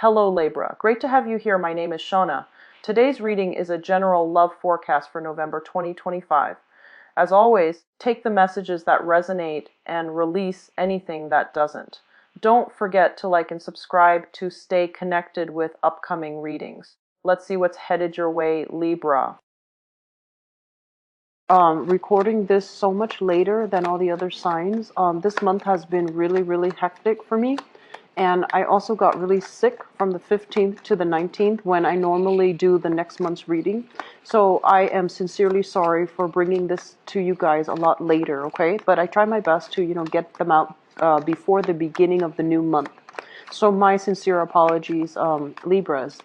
Hello Libra, great to have you here. My name is Shona. Today's reading is a general love forecast for November 2025. As always, take the messages that resonate and release anything that doesn't. Don't forget to like and subscribe to stay connected with upcoming readings. Let's see what's headed your way, Libra. Recording this so much later than all the other signs. This month has been really hectic for me. And I also got really sick from the 15th to the 19th when I normally do the next month's reading. So I am sincerely sorry for bringing this to you guys a lot later, okay? But I try my best to, get them out before the beginning of the new month. So my sincere apologies, Libras.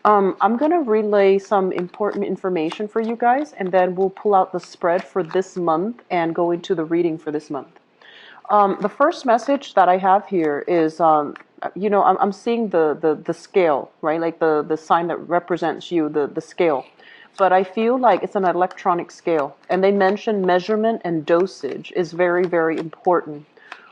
I'm going to relay some important information for you guys, and then we'll pull out the spread for this month and go into the reading for this month. The first message that I have here is, I'm seeing the scale, right? Like the sign that represents you, the scale. But I feel like it's an electronic scale. And they mention measurement and dosage is very important.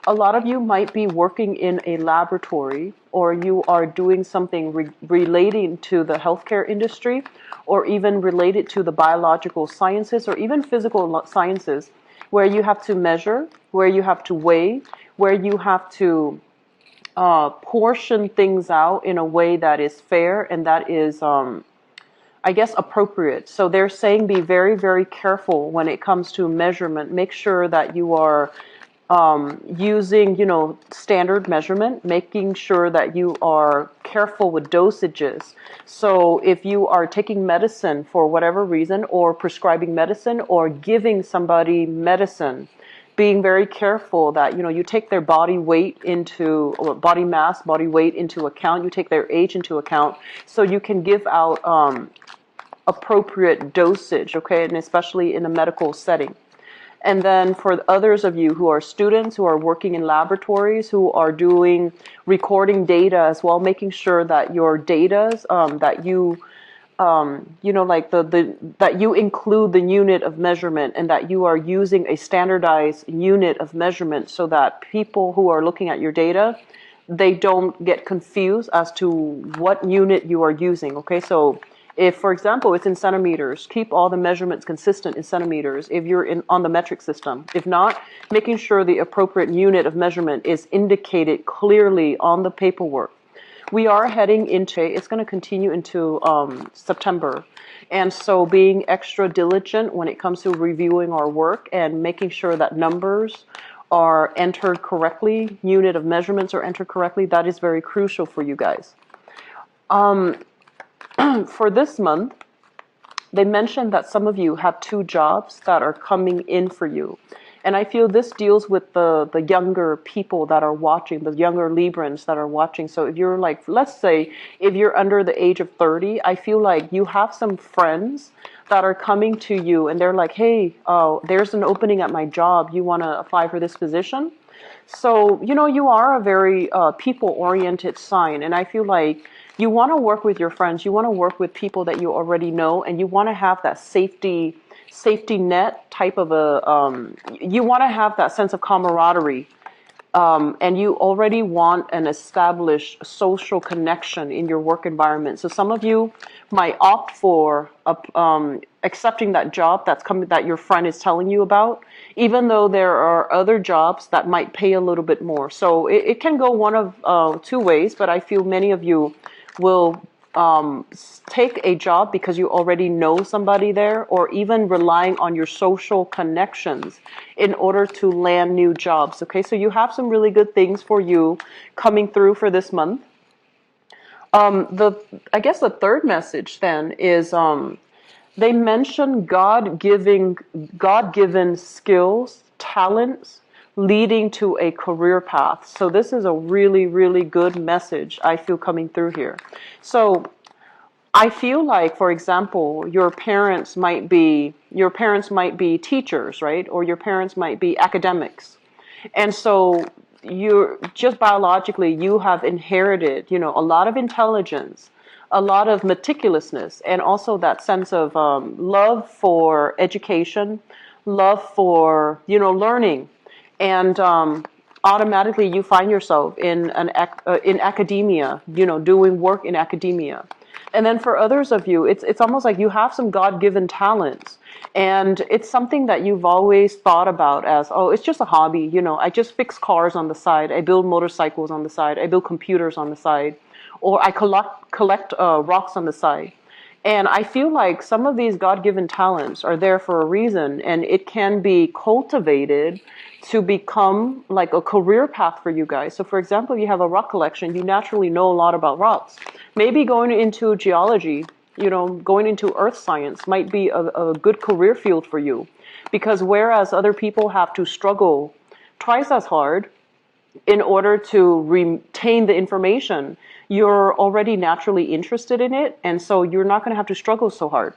A lot of you might be working in a laboratory, or you are doing something relating to the healthcare industry, or even related to the biological sciences, or even physical sciences, where you have to measure, where you have to weigh, where you have to portion things out in a way that is fair and that is, I guess, appropriate. So they're saying be very careful when it comes to measurement. Make sure that you are using, standard measurement, making sure that you are careful with dosages. So if you are taking medicine for whatever reason, or prescribing medicine, or giving somebody medicine, being very careful that, you take their body weight into, or body mass, body weight into account, you take their age into account, so you can give out appropriate dosage, okay, and especially in a medical setting. And then for others of you who are students, who are working in laboratories, who are doing recording data as well, making sure that your data, that you, that you include the unit of measurement, and that you are using a standardized unit of measurement, so that people who are looking at your data, they don't get confused as to what unit you are using. Okay, so if, for example, it's in centimeters, keep all the measurements consistent in centimeters if you're on the metric system. If not, making sure the appropriate unit of measurement is indicated clearly on the paperwork. We are heading into, it's going to continue into September. And so being extra diligent when it comes to reviewing our work and making sure that numbers are entered correctly, unit of measurements are entered correctly, that is very crucial for you guys. For this month, they mentioned that some of you have 2 jobs that are coming in for you. And I feel this deals with the younger people that are watching, the younger Librans that are watching. So if you're like, let's say, if you're under the age of 30, I feel like you have some friends that are coming to you and they're like, hey, there's an opening at my job. You want to apply for this position? So, you are a very people-oriented sign. And I feel like you want to work with your friends. You want to work with people that you already know, and you want to have that safety net type of you want to have that sense of camaraderie. And you already want an established social connection in your work environment. So some of you might opt for accepting that job that's coming, that your friend is telling you about, even though there are other jobs that might pay a little bit more. So it can go one of 2 ways, but I feel many of you will take a job because you already know somebody there, or even relying on your social connections in order to land new jobs. Okay, so you have some really good things for you coming through for this month. I guess the third message then is they mention God-given skills, talents, leading to a career path. So this is a really good message I feel coming through here. So I feel like, for example, your parents might be teachers, right? Or your parents might be academics. And so you're just biologically, you have inherited, a lot of intelligence, a lot of meticulousness, and also that sense of love for education, love for, learning. And automatically you find yourself in academia, doing work in academia. And then for others of you, it's almost like you have some God-given talents, and it's something that you've always thought about as, oh, it's just a hobby. I just fix cars on the side, I build motorcycles on the side, I build computers on the side, or I collect rocks on the side. And I feel like some of these God-given talents are there for a reason, and it can be cultivated to become like a career path for you guys. So for example, you have a rock collection, you naturally know a lot about rocks. Maybe going into geology, going into earth science might be a good career field for you. Because whereas other people have to struggle twice as hard in order to retain the information, you're already naturally interested in it, and so you're not going to have to struggle so hard.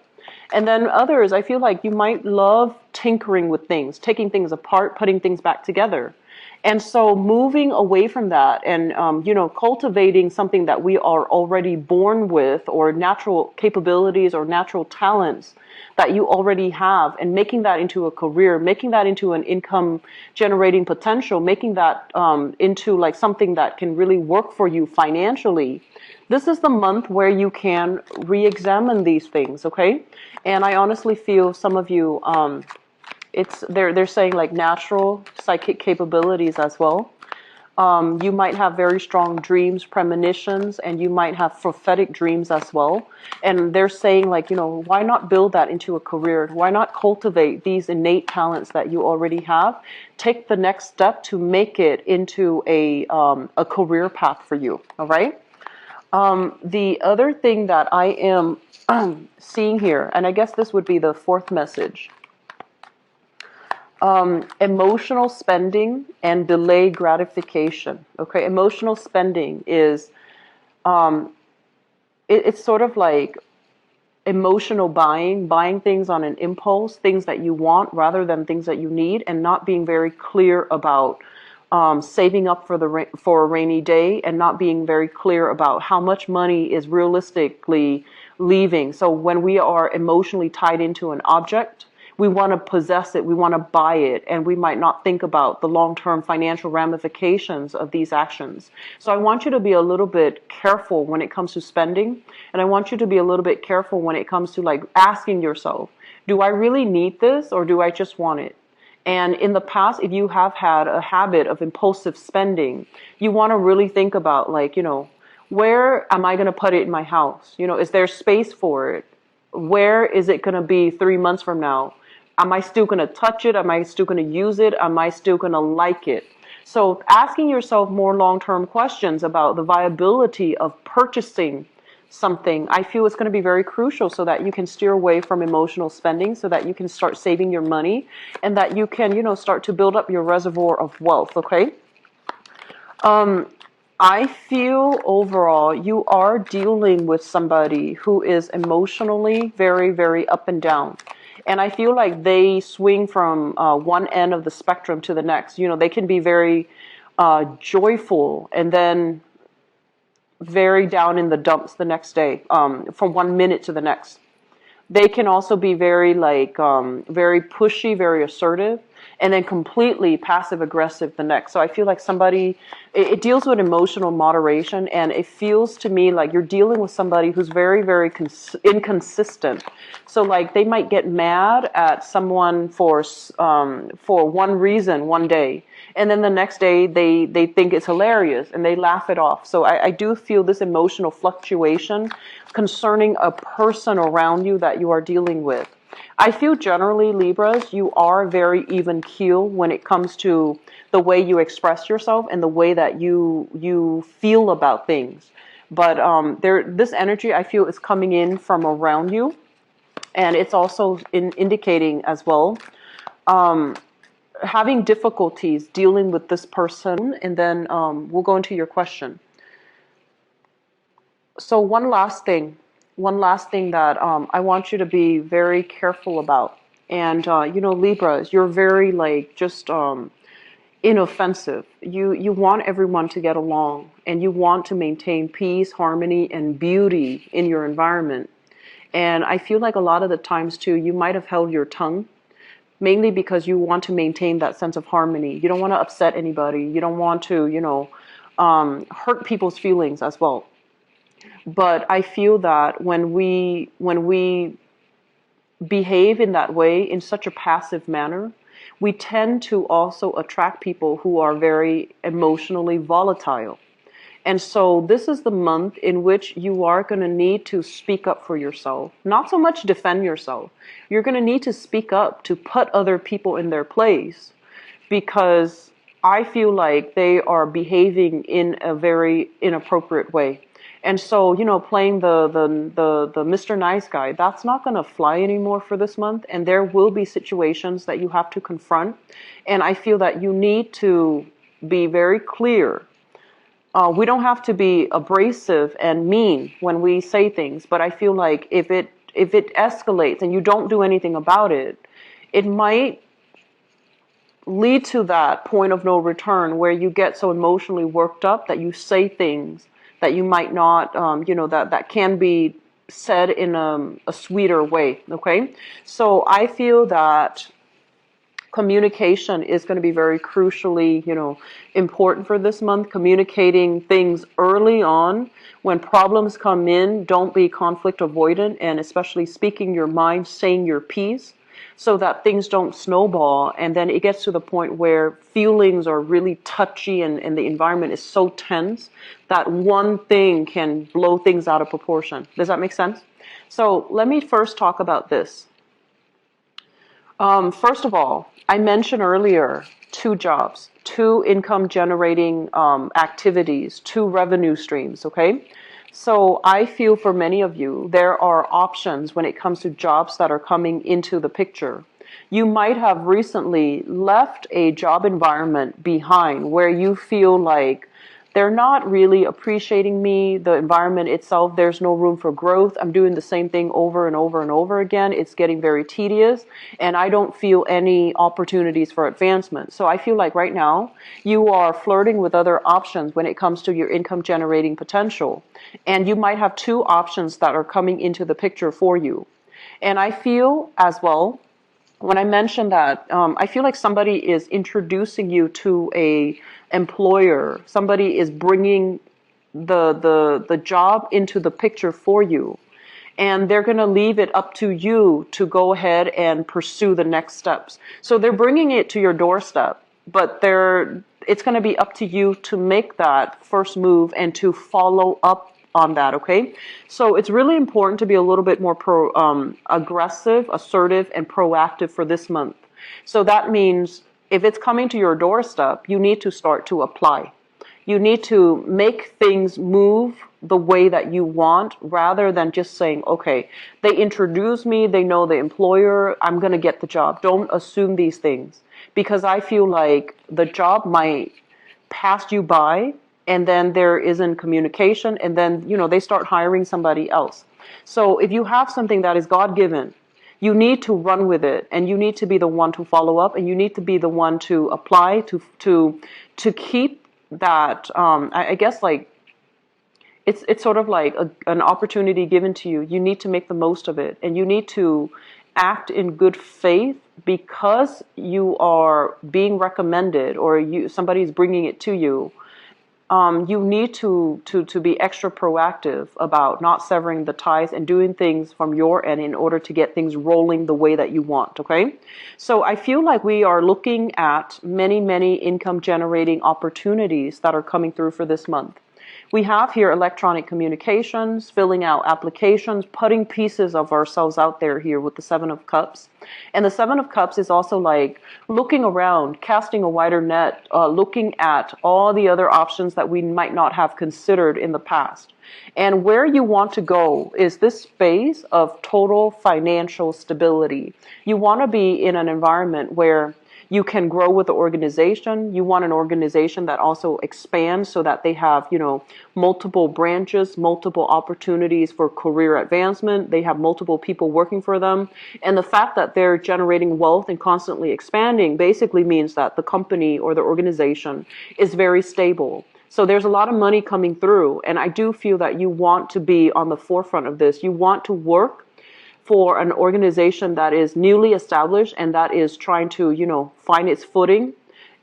And then others, I feel like you might love tinkering with things, taking things apart, putting things back together. And so moving away from that and, cultivating something that we are already born with, or natural capabilities or natural talents that you already have, and making that into a career, making that into an income generating potential, making that into like something that can really work for you financially. This is the month where you can re-examine these things, okay? And I honestly feel some of you, they're saying like natural psychic capabilities as well. You might have very strong dreams, premonitions, and you might have prophetic dreams as well. And they're saying like, why not build that into a career? Why not cultivate these innate talents that you already have? Take the next step to make it into a career path for you. All right. The other thing that I am seeing here, and I guess this would be the fourth message. Emotional spending and delayed gratification. Okay, emotional spending is, it's sort of like emotional buying things on an impulse, things that you want rather than things that you need, and not being very clear about saving up for a rainy day, and not being very clear about how much money is realistically leaving. So when we are emotionally tied into an object, we want to possess it, we want to buy it, and we might not think about the long-term financial ramifications of these actions. So I want you to be a little bit careful when it comes to spending, and I want you to be a little bit careful when it comes to like asking yourself, do I really need this, or do I just want it? And in the past, if you have had a habit of impulsive spending, you want to really think about like, where am I going to put it in my house? Is there space for it? Where is it going to be 3 months from now? Am I still going to touch it? Am I still going to use it? Am I still going to like it? So asking yourself more long-term questions about the viability of purchasing something, I feel it's going to be very crucial so that you can steer away from emotional spending, so that you can start saving your money, and that you can, start to build up your reservoir of wealth, okay? I feel overall you are dealing with somebody who is emotionally very, very up and down. And I feel like they swing from one end of the spectrum to the next. They can be very joyful and then very down in the dumps the next day, from 1 minute to the next. They can also be very very pushy, very assertive, and then completely passive aggressive the next. So I feel like it deals with emotional moderation, and it feels to me like you're dealing with somebody who's very, very inconsistent. So like they might get mad at someone for one reason one day, and then the next day they think it's hilarious and they laugh it off. So I do feel this emotional fluctuation concerning a person around you that you are dealing with. I feel generally, Libras, you are very even keel when it comes to the way you express yourself and the way that you feel about things. But this energy, I feel, is coming in from around you, and it's also indicating as well having difficulties dealing with this person. And then we'll go into your question. So one last thing that I want you to be very careful about. And, Libras, you're very inoffensive. You want everyone to get along, and you want to maintain peace, harmony, and beauty in your environment. And I feel like a lot of the times too, you might have held your tongue mainly because you want to maintain that sense of harmony. You don't want to upset anybody. You don't want to, hurt people's feelings as well. But I feel that when we behave in that way, in such a passive manner, we tend to also attract people who are very emotionally volatile. And so this is the month in which you are going to need to speak up for yourself. Not so much defend yourself. You're going to need to speak up to put other people in their place, because I feel like they are behaving in a very inappropriate way. And so, playing the Mr. Nice Guy, that's not going to fly anymore for this month. And there will be situations that you have to confront. And I feel that you need to be very clear. We don't have to be abrasive and mean when we say things, but I feel like if it escalates and you don't do anything about it, it might lead to that point of no return where you get so emotionally worked up that you say things that you might not, that can be said in a sweeter way, okay? So I feel that communication is going to be very crucially, important for this month. Communicating things early on. When problems come in, don't be conflict avoidant, and especially speaking your mind, saying your piece, so that things don't snowball, and then it gets to the point where feelings are really touchy and the environment is so tense that one thing can blow things out of proportion. Does that make sense? So let me first talk about this. First of all, I mentioned earlier 2 jobs, 2 income generating activities, 2 revenue streams, okay? So I feel for many of you, there are options when it comes to jobs that are coming into the picture. You might have recently left a job environment behind where you feel like they're not really appreciating me, the environment itself, there's no room for growth. I'm doing the same thing over and over and over again. It's getting very tedious, and I don't feel any opportunities for advancement. So I feel like right now you are flirting with other options when it comes to your income generating potential. And you might have 2 options that are coming into the picture for you. And I feel as well, when I mentioned that, I feel like somebody is introducing you to a employer. Somebody is bringing the job into the picture for you, and they're going to leave it up to you to go ahead and pursue the next steps. So they're bringing it to your doorstep, but it's going to be up to you to make that first move and to follow up on that, okay? So it's really important to be a little bit more aggressive, assertive, and proactive for this month. So that means if it's coming to your doorstep, you need to start to apply. You need to make things move the way that you want, rather than just saying, okay, they introduce me, they know the employer, I'm going to get the job. Don't assume these things, because I feel like the job might pass you by, and then there isn't communication, and then, they start hiring somebody else. So if you have something that is God-given, you need to run with it, and you need to be the one to follow up, and you need to be the one to apply to keep that. I guess like it's sort of like an opportunity given to you. You need to make the most of it, and you need to act in good faith because you are being recommended, or somebody's bringing it to you. You need to be extra proactive about not severing the ties and doing things from your end in order to get things rolling the way that you want, okay? So I feel like we are looking at many, many income generating opportunities that are coming through for this month. We have here electronic communications, filling out applications, putting pieces of ourselves out there here with the 7 of Cups. And the 7 of Cups is also like looking around, casting a wider net, looking at all the other options that we might not have considered in the past. And where you want to go is this space of total financial stability. You want to be in an environment where you can grow with the organization. You want an organization that also expands so that they have, multiple branches, multiple opportunities for career advancement. They have multiple people working for them. And the fact that they're generating wealth and constantly expanding basically means that the company or the organization is very stable. So there's a lot of money coming through. And I do feel that you want to be on the forefront of this. You want to work for an organization that is newly established and that is trying to, find its footing.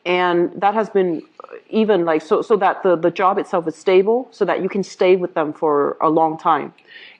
And that has been even like, so that the job itself is stable so that you can stay with them for a long time.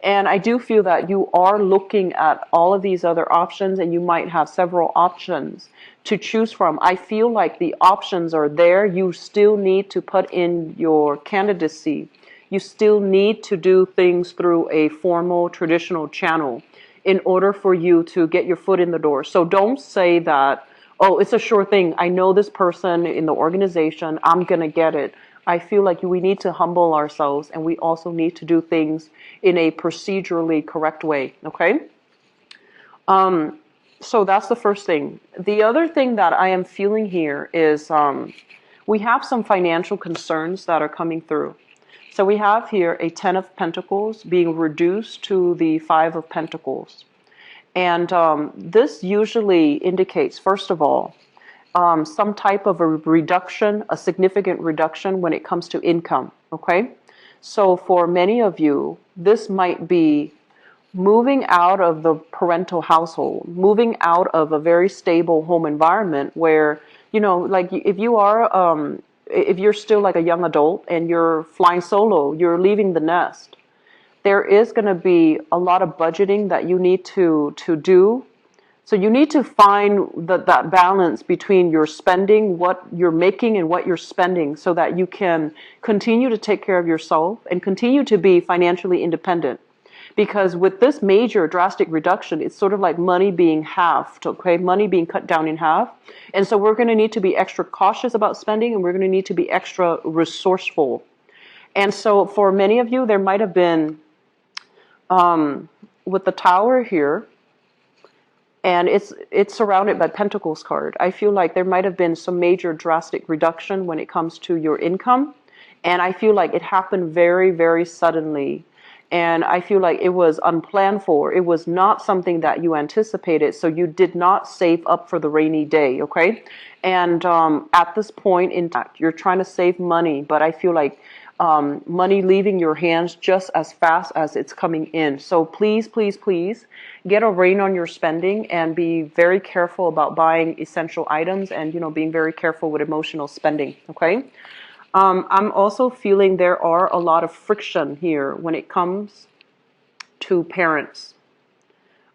And I do feel that you are looking at all of these other options, and you might have several options to choose from. I feel like the options are there. You still need to put in your candidacy. You still need to do things through a formal, traditional channel in order for you to get your foot in the door. So don't say that, oh, it's a sure thing. I know this person in the organization. I'm going to get it. I feel like we need to humble ourselves, and we also need to do things in a procedurally correct way. Okay? So that's the first thing. The other thing that I am feeling here is we have some financial concerns that are coming through. So we have here a 10 of Pentacles being reduced to the 5 of Pentacles. And this usually indicates, first of all, some type of a reduction, a significant reduction when it comes to income, okay? So for many of you, this might be moving out of the parental household, moving out of a very stable home environment where, like if you're still like a young adult and you're flying solo, you're leaving the nest, there is going to be a lot of budgeting that you need to do. So you need to find that balance between your spending, what you're making, and what you're spending, so that you can continue to take care of yourself and continue to be financially independent. Because with this major drastic reduction, it's sort of like money being halved, okay? Money being cut down in half. And so we're going to need to be extra cautious about spending, and we're going to need to be extra resourceful. And so for many of you, there might have been, with the Tower here, and it's surrounded by Pentacles card. I feel like there might have been some major drastic reduction when it comes to your income. And I feel like it happened very, very suddenly. And I feel like it was unplanned for. It was not something that you anticipated. So you did not save up for the rainy day, okay? And at this point in time, you're trying to save money, but I feel like money leaving your hands just as fast as it's coming in. So please, please, please get a rein on your spending and be very careful about buying essential items and, being very careful with emotional spending, okay? I'm also feeling there are a lot of friction here when it comes to parents.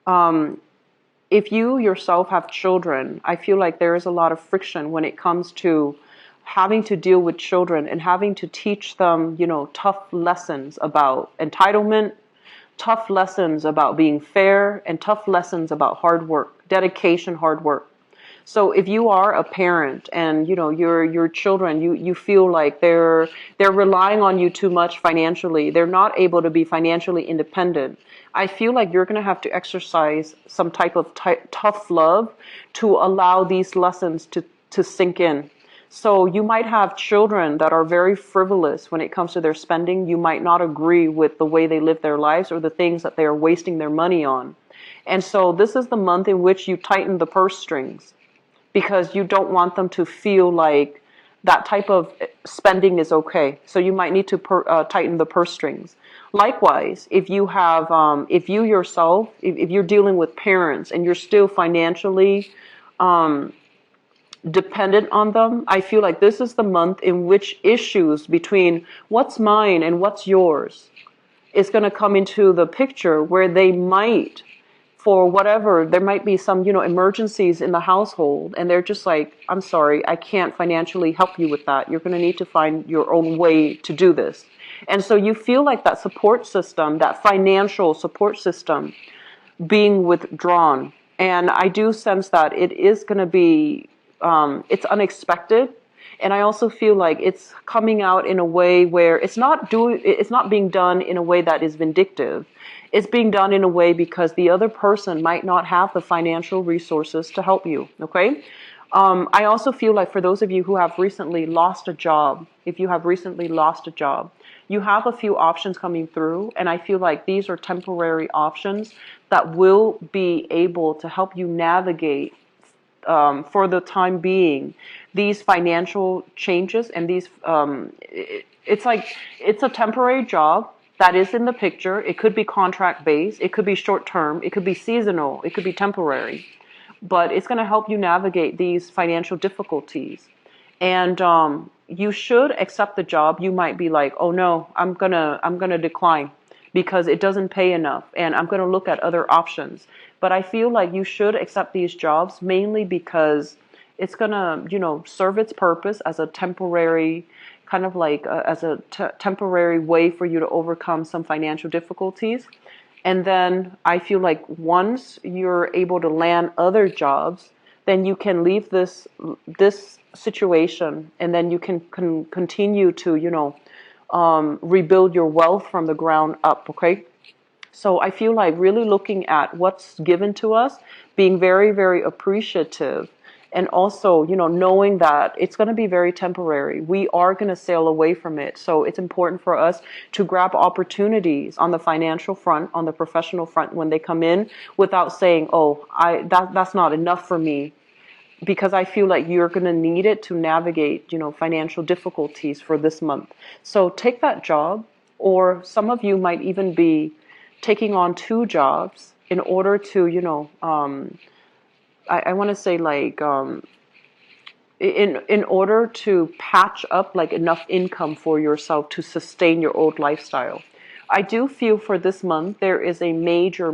If you yourself have children, I feel like there is a lot of friction when it comes to having to deal with children and having to teach them, tough lessons about entitlement, tough lessons about being fair, and tough lessons about hard work, dedication, hard work. So if you are a parent and your children, you feel like they're relying on you too much financially, they're not able to be financially independent, I feel like you're going to have to exercise some type of tough love to allow these lessons to sink in. So you might have children that are very frivolous when it comes to their spending. You might not agree with the way they live their lives or the things that they are wasting their money on. And so this is the month in which you tighten the purse strings, because you don't want them to feel like that type of spending is okay. So you might need to tighten the purse strings. Likewise, if you have, if you yourself, if you're dealing with parents and you're still financially dependent on them, I feel like this is the month in which issues between what's mine and what's yours is going to come into the picture, where they might, for whatever, there might be some, emergencies in the household, and they're just like, I'm sorry, I can't financially help you with that. You're going to need to find your own way to do this. And so you feel like that support system, that financial support system, being withdrawn. And I do sense that it is going to be, it's unexpected. And I also feel like it's coming out in a way where it's not being done in a way that is vindictive. It's being done in a way because the other person might not have the financial resources to help you, okay? I also feel like for those of you who have recently lost a job, if you have recently lost a job, you have a few options coming through, and I feel like these are temporary options that will be able to help you navigate, for the time being, these financial changes and these, it's a temporary job that is in the picture. It could be contract based, it could be short term, it could be seasonal, it could be temporary, but it's going to help you navigate these financial difficulties. And you should accept the job. You might be like, oh no, I'm gonna decline because it doesn't pay enough, and I'm gonna look at other options. But I feel like you should accept these jobs mainly because it's gonna, serve its purpose as a temporary kind of like as a temporary way for you to overcome some financial difficulties. And then I feel like once you're able to land other jobs, then you can leave this situation, and then you can continue to rebuild your wealth from the ground up. Okay. So I feel like really looking at what's given to us, being very, very appreciative, and also, knowing that it's going to be very temporary. We are going to sail away from it. So it's important for us to grab opportunities on the financial front, on the professional front when they come in, without saying, oh, that's not enough for me. Because I feel like you're going to need it to navigate, financial difficulties for this month. So take that job, or some of you might even be taking on 2 jobs in order to, I want to say like, in order to patch up like enough income for yourself to sustain your old lifestyle. I do feel for this month there is a major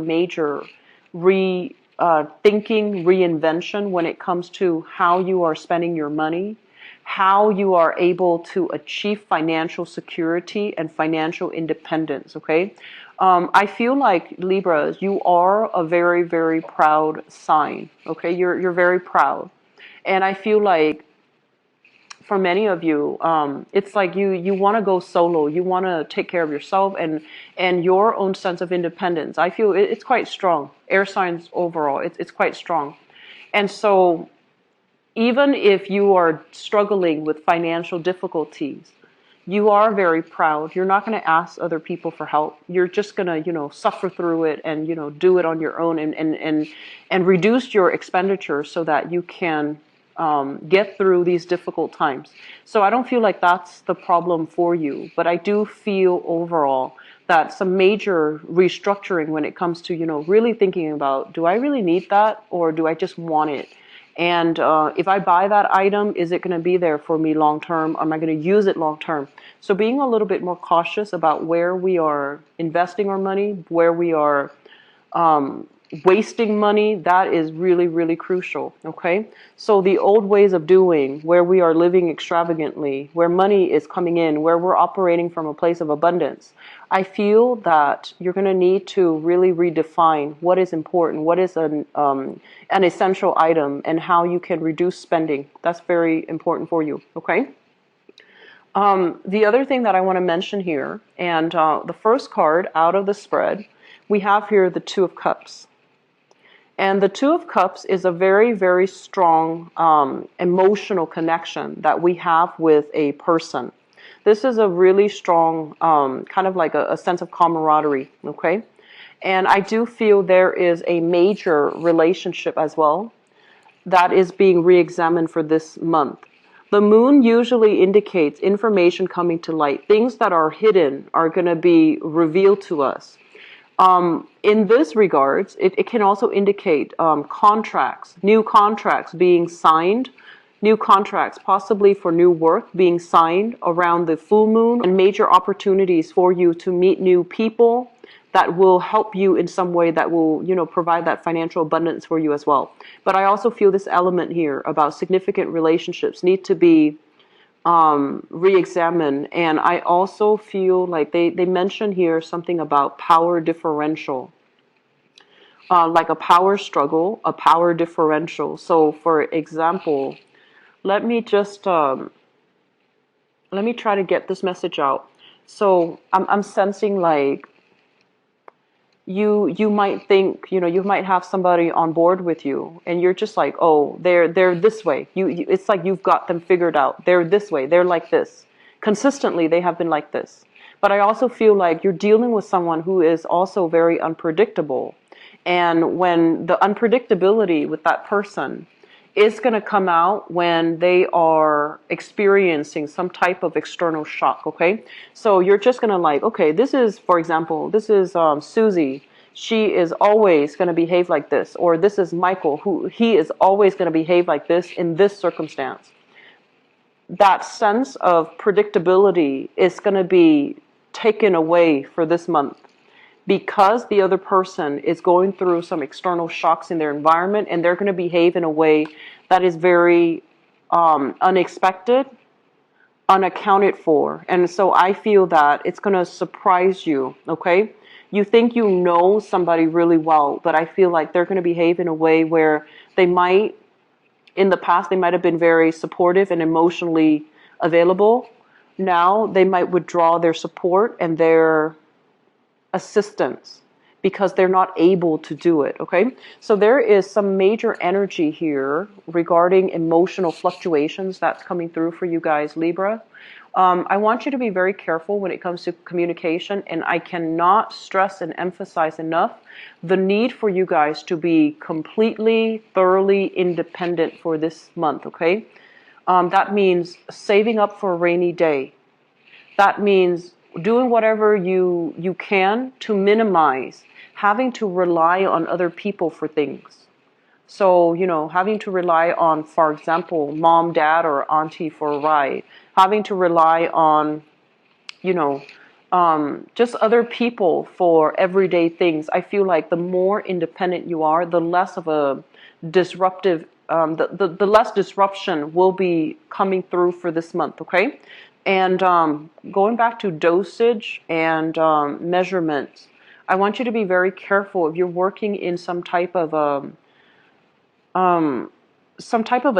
thinking reinvention when it comes to how you are spending your money, how you are able to achieve financial security and financial independence. Okay. I feel like Libras, you are a very, very proud sign. Okay, you're very proud, and I feel like for many of you, it's like you want to go solo. You want to take care of yourself and your own sense of independence. I feel it's quite strong. Air signs overall, it's quite strong, and so even if you are struggling with financial difficulties, you are very proud. You're not going to ask other people for help. You're just going to, suffer through it and, do it on your own and reduce your expenditure so that you can get through these difficult times. So I don't feel like that's the problem for you, but I do feel overall that some major restructuring when it comes to, really thinking about, do I really need that or do I just want it? And if I buy that item, is it going to be there for me long term? Am I going to use it long term? So being a little bit more cautious about where we are investing our money, where we are wasting money, that is really, really crucial. Okay. So the old ways of doing, where we are living extravagantly, where money is coming in, where we're operating from a place of abundance, I feel that you're going to need to really redefine what is important, what is an essential item, and how you can reduce spending. That's very important for you. Okay. The other thing that I want to mention here, and the first card out of the spread, we have here the Two of Cups. And the Two of Cups is a very, very strong emotional connection that we have with a person. This is a really strong kind of like a sense of camaraderie, okay? And I do feel there is a major relationship as well that is being re-examined for this month. The moon usually indicates information coming to light. Things that are hidden are going to be revealed to us. In this regards, it can also indicate contracts, new contracts being signed, new contracts possibly for new work being signed around the full moon, and major opportunities for you to meet new people that will help you in some way, that will, provide that financial abundance for you as well. But I also feel this element here about significant relationships need to be re-examine. And I also feel like they mention here something about power differential, like a power struggle, a power differential. So for example, let me try to get this message out. So I'm sensing like you might think, you might have somebody on board with you, and you're just like, oh, they're this way. It's like you've got them figured out. They're this way. They're like this. Consistently, they have been like this. But I also feel like you're dealing with someone who is also very unpredictable. And when the unpredictability with that person is going to come out when they are experiencing some type of external shock, okay? So you're just going to like, okay, this is, for example, this is Susie. She is always going to behave like this. Or this is Michael, who he is always going to behave like this in this circumstance. That sense of predictability is going to be taken away for this month, because the other person is going through some external shocks in their environment, and they're going to behave in a way that is very unexpected, unaccounted for. And so I feel that it's going to surprise you, okay? You think you know somebody really well, but I feel like they're going to behave in a way where they might, in the past, they might have been very supportive and emotionally available. Now they might withdraw their support and their assistance because they're not able to do it, okay? So there is some major energy here regarding emotional fluctuations that's coming through for you guys, Libra. I want you to be very careful when it comes to communication, and I cannot stress and emphasize enough the need for you guys to be completely, thoroughly independent for this month, okay? That means saving up for a rainy day. That means doing whatever you can to minimize having to rely on other people for things. So, having to rely on, for example, mom, dad, or auntie for a ride. Having to rely on, just other people for everyday things. I feel like the more independent you are, the less of a disruptive, the less disruption will be coming through for this month, okay? And going back to dosage and measurements, I want you to be very careful if you're working in some type of a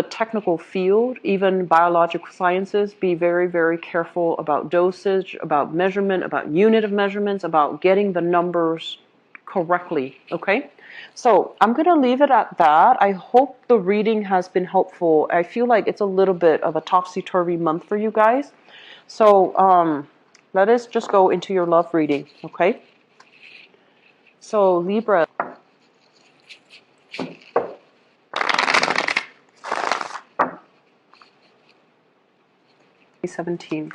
technical field, even biological sciences. Be very, very careful about dosage, about measurement, about unit of measurements, about getting the numbers correctly, okay? So I'm going to leave it at that. I hope the reading has been helpful. I feel like it's a little bit of a topsy-turvy month for you guys. So let us just go into your love reading, okay? So Libra. 17.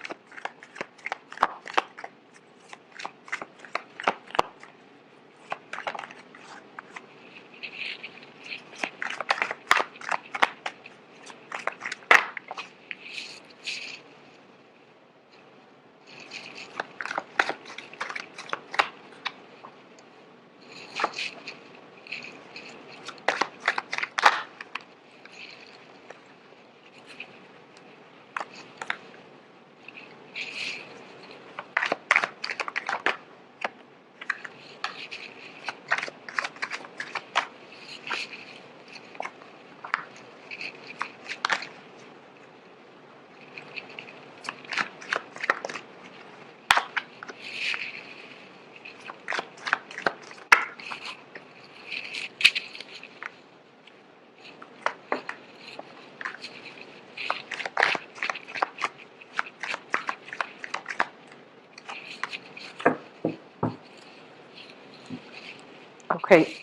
Okay,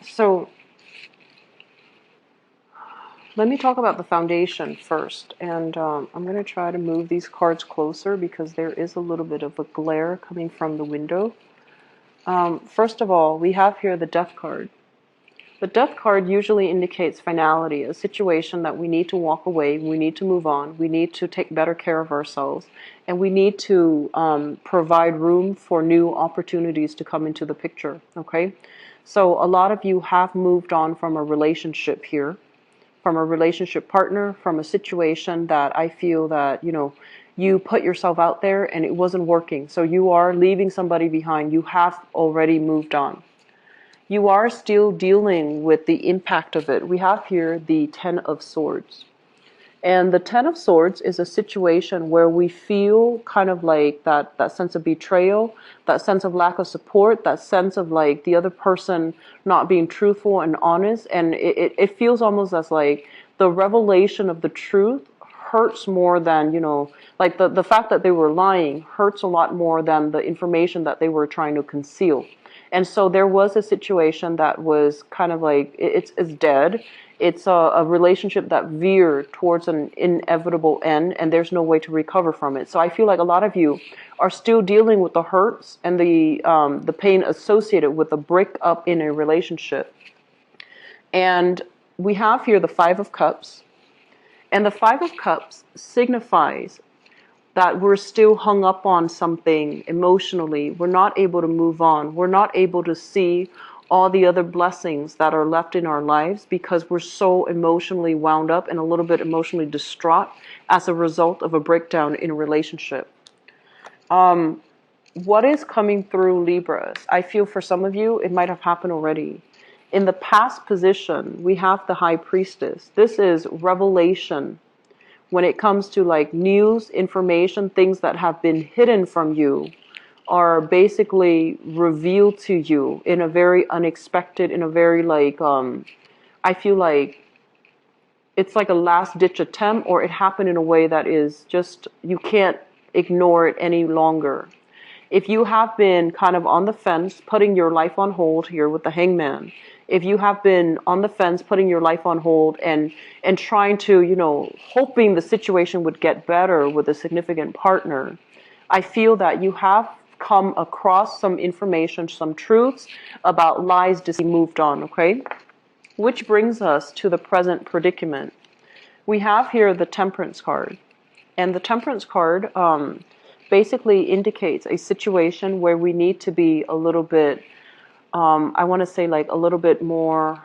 so let me talk about the foundation first, and I'm going to try to move these cards closer because there is a little bit of a glare coming from the window. First of all, we have here the Death card. The Death card usually indicates finality, a situation that we need to walk away, we need to move on, we need to take better care of ourselves, and we need to provide room for new opportunities to come into the picture, okay? So a lot of you have moved on from a relationship here, from a relationship partner, from a situation that I feel that, you put yourself out there and it wasn't working. So you are leaving somebody behind. You have already moved on. You are still dealing with the impact of it. We have here the Ten of Swords. And the Ten of Swords is a situation where we feel kind of like that sense of betrayal, that sense of lack of support, that sense of like the other person not being truthful and honest. And it feels almost as like the revelation of the truth hurts more than, like the fact that they were lying hurts a lot more than the information that they were trying to conceal. And so there was a situation that was kind of like, it's dead. It's a relationship that veered towards an inevitable end, and there's no way to recover from it. So I feel like a lot of you are still dealing with the hurts and the pain associated with a breakup in a relationship. And we have here the Five of Cups. And the Five of Cups signifies that we're still hung up on something emotionally. We're not able to move on. We're not able to see all the other blessings that are left in our lives because we're so emotionally wound up and a little bit emotionally distraught as a result of a breakdown in a relationship. What is coming through Libras? I feel for some of you, it might have happened already. In the past position, we have the High Priestess. This is revelation. When it comes to like news, information, things that have been hidden from you are basically revealed to you in a very unexpected, in a very like, I feel like it's like a last ditch attempt, or it happened in a way that is just, you can't ignore it any longer. If you have been kind of on the fence, putting your life on hold here with the Hangman, if you have been on the fence, putting your life on hold and trying to, you know, hoping the situation would get better with a significant partner, I feel that you have come across some information, some truths about lies moved on, okay? Which brings us to the present predicament. We have here the Temperance card. And the Temperance card basically indicates a situation where we need to be a little bit, I want to say like a little bit more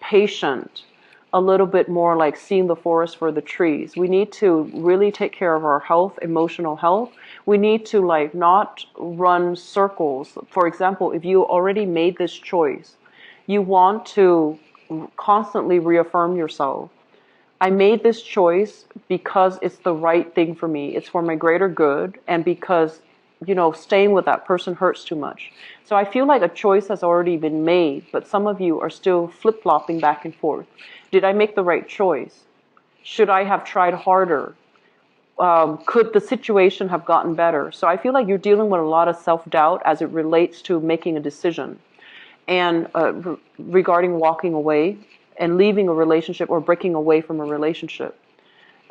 patient, a little bit more like seeing the forest for the trees. We need to really take care of our health, emotional health. We need to like not run circles. For example, if you already made this choice, you want to constantly reaffirm yourself. I made this choice because it's the right thing for me. It's for my greater good, and because, you know, staying with that person hurts too much. So I feel like a choice has already been made, but some of you are still flip-flopping back and forth. Did I make the right choice? Should I have tried harder? Could the situation have gotten better? So I feel like you're dealing with a lot of self-doubt as it relates to making a decision. And regarding walking away and leaving a relationship or breaking away from a relationship.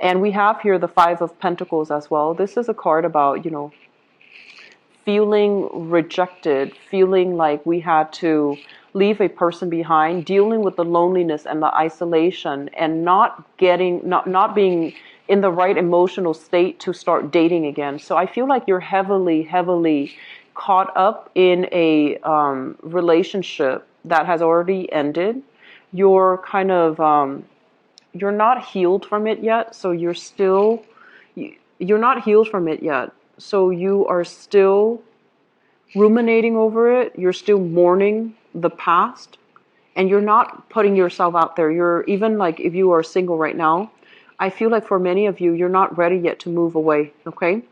And we have here the Five of Pentacles as well. This is a card about, you know, feeling rejected, feeling like we had to leave a person behind, dealing with the loneliness and the isolation, and not being in the right emotional state to start dating again. So I feel like you're heavily caught up in a relationship that has already ended. You're kind of, you're not healed from it yet, so you're not healed from it yet. So you are still ruminating over it, you're still mourning the past, and you're not putting yourself out there. You're even like, if you are single right now, I feel like for many of you, you're not ready yet to move away, okay?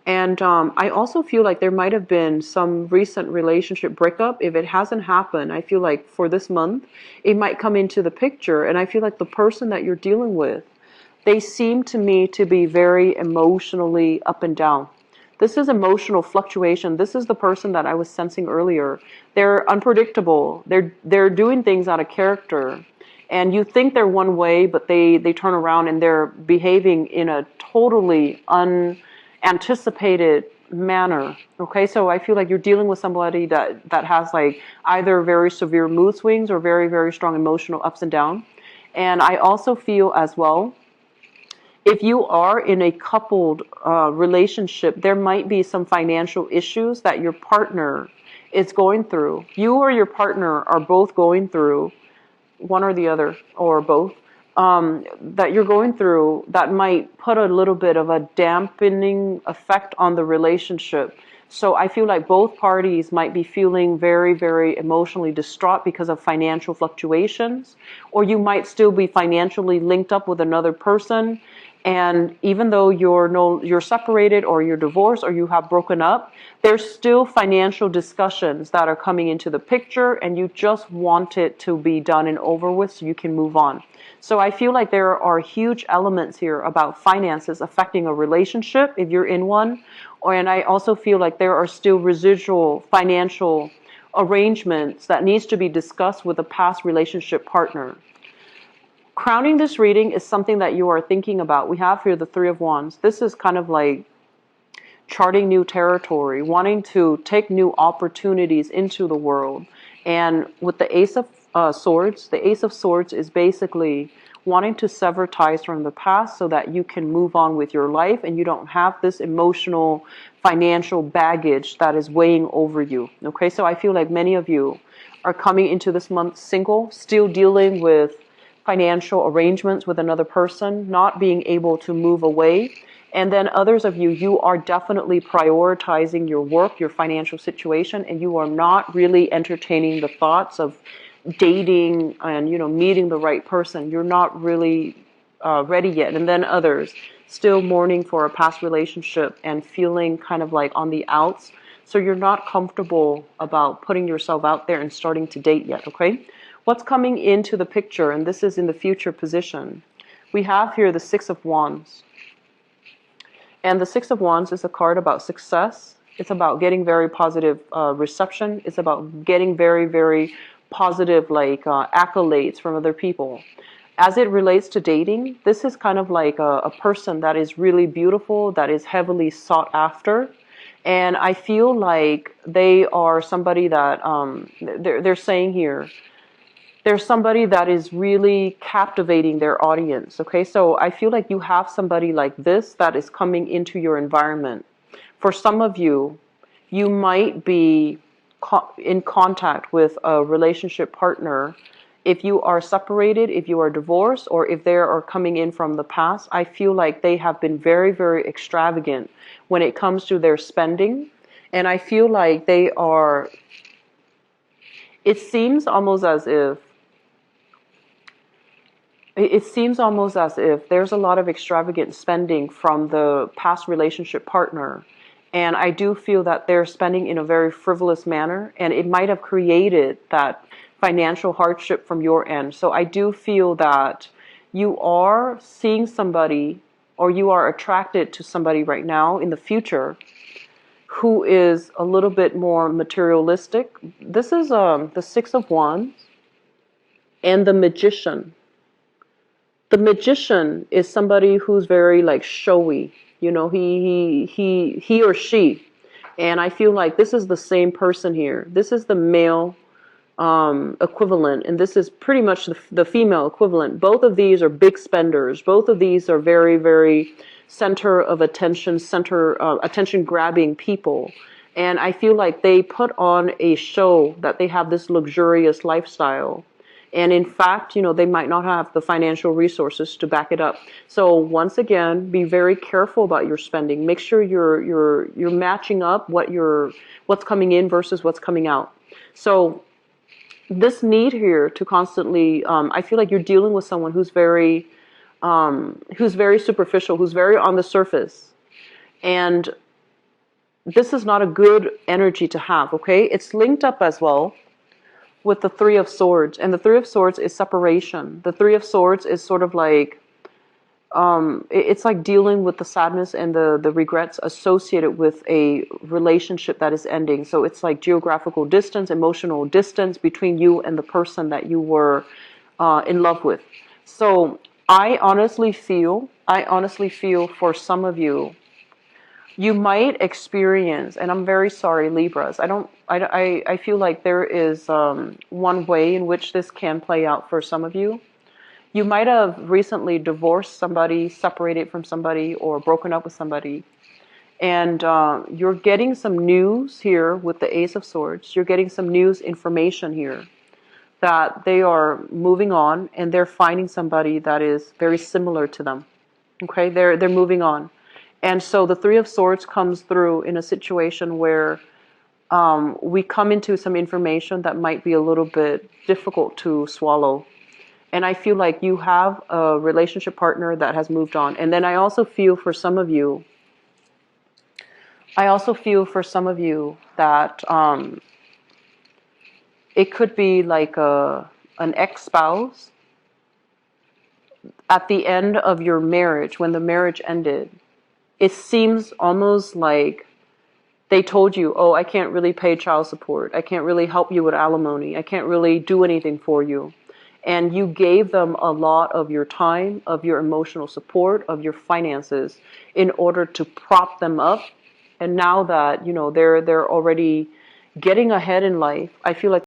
And I also feel like there might have been some recent relationship breakup. If it hasn't happened, I feel like for this month, it might come into the picture. And I feel like the person that you're dealing with, they seem to me to be very emotionally up and down. This is emotional fluctuation. This is the person that I was sensing earlier. They're unpredictable. They're doing things out of character. And you think they're one way, but they turn around and they're behaving in a totally unanticipated manner. Okay, so I feel like you're dealing with somebody that has like either very severe mood swings or very, very strong emotional ups and downs. And I also feel as well, if you are in a coupled relationship, there might be some financial issues that your partner is going through. You or your partner are both going through, one or the other, or both, that you're going through that might put a little bit of a dampening effect on the relationship. So I feel like both parties might be feeling very, very emotionally distraught because of financial fluctuations, or you might still be financially linked up with another person. And even though you're separated or you're divorced or you have broken up, there's still financial discussions that are coming into the picture, and you just want it to be done and over with so you can move on. So I feel like there are huge elements here about finances affecting a relationship if you're in one. And I also feel like there are still residual financial arrangements that needs to be discussed with a past relationship partner. Crowning this reading is something that you are thinking about. We have here the Three of Wands. This is kind of like charting new territory, wanting to take new opportunities into the world. And with the Ace of Swords, the Ace of Swords is basically wanting to sever ties from the past so that you can move on with your life and you don't have this emotional, financial baggage that is weighing over you. Okay, so I feel like many of you are coming into this month single, still dealing with financial arrangements with another person, not being able to move away. And then others of you, you are definitely prioritizing your work, your financial situation, and you are not really entertaining the thoughts of dating and, you know, meeting the right person. You're not really ready yet. And then others still mourning for a past relationship and feeling kind of like on the outs. So you're not comfortable about putting yourself out there and starting to date yet, okay? What's coming into the picture, and this is in the future position, we have here the Six of Wands. And the Six of Wands is a card about success. It's about getting very positive reception. It's about getting very, very positive accolades from other people. As it relates to dating, this is kind of like a person that is really beautiful, that is heavily sought after. And I feel like they are somebody that, they're saying here, there's somebody that is really captivating their audience, okay? So I feel like you have somebody like this that is coming into your environment. For some of you, you might be in contact with a relationship partner. If you are separated, if you are divorced, or if they are coming in from the past, I feel like they have been very, very extravagant when it comes to their spending. And I feel like they are, it seems almost as if there's a lot of extravagant spending from the past relationship partner. And I do feel that they're spending in a very frivolous manner, and it might have created that financial hardship from your end. So I do feel that you are seeing somebody, or you are attracted to somebody right now in the future who is a little bit more materialistic. This is the Six of Wands and the Magician. The Magician is somebody who's very like showy, you know, he or she. And I feel like this is the same person here. This is the male equivalent, and this is pretty much the female equivalent. Both of these are big spenders. Both of these are very, very center of attention, attention grabbing people. And I feel like they put on a show that they have this luxurious lifestyle. And in fact, you know, they might not have the financial resources to back it up. So once again, be very careful about your spending. Make sure you're matching up what's coming in versus what's coming out. So this need here to constantly, I feel like you're dealing with someone who's very superficial, who's very on the surface. And this is not a good energy to have, okay? It's linked up as well with the Three of Swords. And the Three of Swords is separation. The Three of Swords is sort of like, it's like dealing with the sadness and the regrets associated with a relationship that is ending. So it's like geographical distance, emotional distance between you and the person that you were in love with. So I honestly feel for some of you, you might experience, and I'm very sorry, Libras, I feel like there is one way in which this can play out for some of you. You might have recently divorced somebody, separated from somebody, or broken up with somebody. And you're getting some news here with the Ace of Swords. You're getting some news information here that they are moving on and they're finding somebody that is very similar to them. Okay, they're moving on. And so the Three of Swords comes through in a situation where we come into some information that might be a little bit difficult to swallow. And I feel like you have a relationship partner that has moved on. And then I also feel for some of you that it could be like an ex-spouse at the end of your marriage, when the marriage ended. It seems almost like they told you, oh, I can't really pay child support. I can't really help you with alimony. I can't really do anything for you. and you gave them a lot of your time, of your emotional support, of your finances in order to prop them up. And now that, they're already getting ahead in life, I feel like